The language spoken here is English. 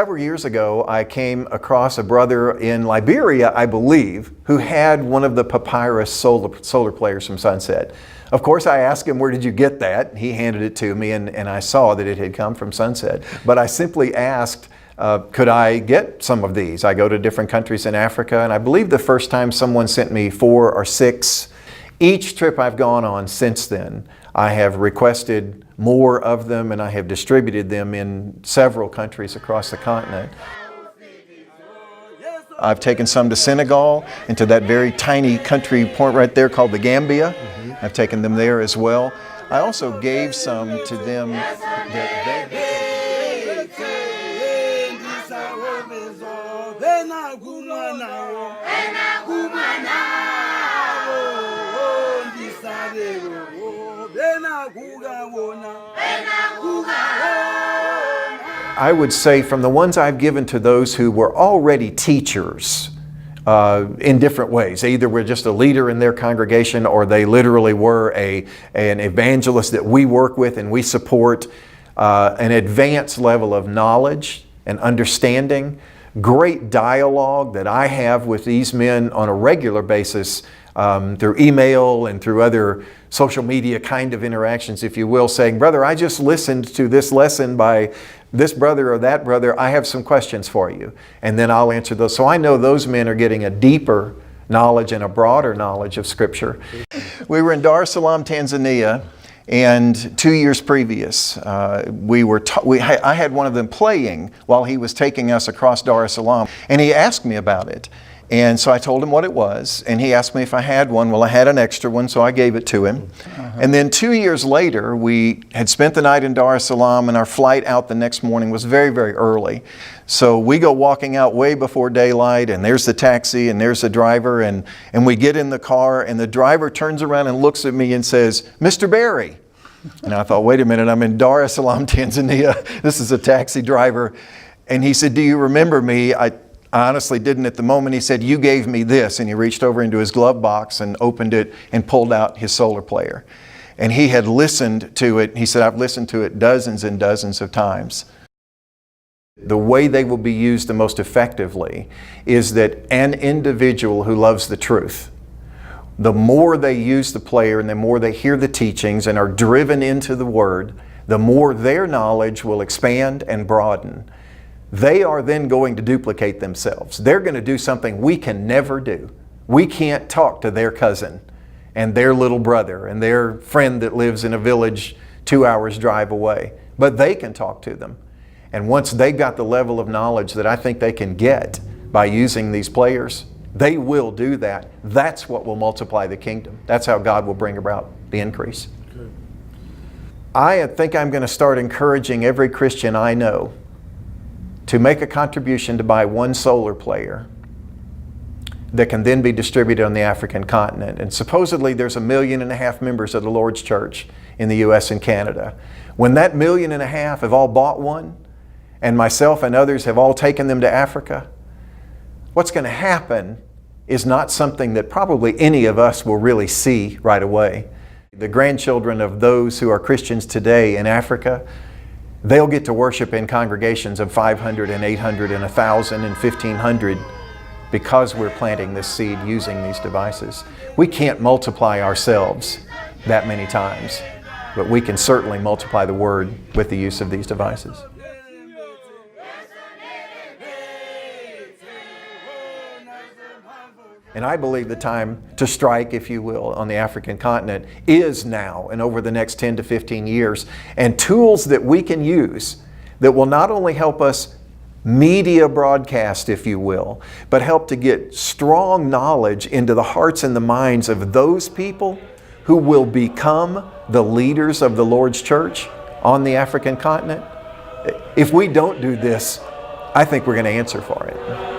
Several years ago, I came across a brother in Liberia, I believe, who had one of the Papyrus solar players from Sunset. Of course, I asked him, where did you get that? He handed it to me, and I saw that it had come from Sunset. But I simply asked, could I get some of these? I go to different countries in Africa, and I believe the first time someone sent me 4 or 6. Each trip I've gone on since then, I have requested more of them, and I have distributed them in several countries across the continent. I've taken some to Senegal and to that very tiny country point right there called the Gambia. I've taken them there as well. I also gave some to them that they... I would say from the ones I've given to those who were already teachers in different ways. They either were just a leader in their congregation, or they literally were an evangelist that we work with and we support, an advanced level of knowledge and understanding, great dialogue that I have with these men on a regular basis through email and through other social media kind of interactions, if you will, saying, brother, I just listened to this lesson by this brother or that brother. I have some questions for you. And then I'll answer those. So I know those men are getting a deeper knowledge and a broader knowledge of Scripture. We were in Dar es Salaam, Tanzania, and 2 years previous, I had one of them playing while he was taking us across Dar es Salaam, and he asked me about it. And so I told him what it was, and he asked me if I had one. Well, I had an extra one, so I gave it to him. And then 2 years later, we had spent the night in Dar es Salaam, and our flight out the next morning was very, very early. So we go walking out way before daylight, and there's the taxi, and there's the driver, and we get in the car, and the driver turns around and looks at me and says, Mr. Barry. And I thought, wait a minute, I'm in Dar es Salaam, Tanzania. This is a taxi driver. And he said, do you remember me? I honestly didn't at the moment. He said, you gave me this. And he reached over into his glove box and opened it and pulled out his solar player. And he had listened to it. He said, I've listened to it dozens and dozens of times. The way they will be used the most effectively is that an individual who loves the truth, the more they use the player and the more they hear the teachings and are driven into the Word, the more their knowledge will expand and broaden. They are then going to duplicate themselves. They're going to do something we can never do. We can't talk to their cousin and their little brother and their friend that lives in a village 2 hours drive away, but they can talk to them. And once they got the level of knowledge that I think they can get by using these players, they will do that. That's what will multiply the kingdom. That's how God will bring about the increase. Good. I think I'm going to start encouraging every Christian I know to make a contribution to buy one solar player that can then be distributed on the African continent. And supposedly there's 1.5 million members of the Lord's Church in the U.S. and Canada. When that 1.5 million have all bought one, and myself and others have all taken them to Africa, what's going to happen is not something that probably any of us will really see right away. The grandchildren of those who are Christians today in Africa, they'll get to worship in congregations of 500 and 800 and 1,000 and 1,500 because we're planting this seed using these devices. We can't multiply ourselves that many times, but we can certainly multiply the Word with the use of these devices. And I believe the time to strike, if you will, on the African continent is now and over the next 10 to 15 years. And tools that we can use that will not only help us media broadcast, if you will, but help to get strong knowledge into the hearts and the minds of those people who will become the leaders of the Lord's church on the African continent. If we don't do this, I think we're going to answer for it.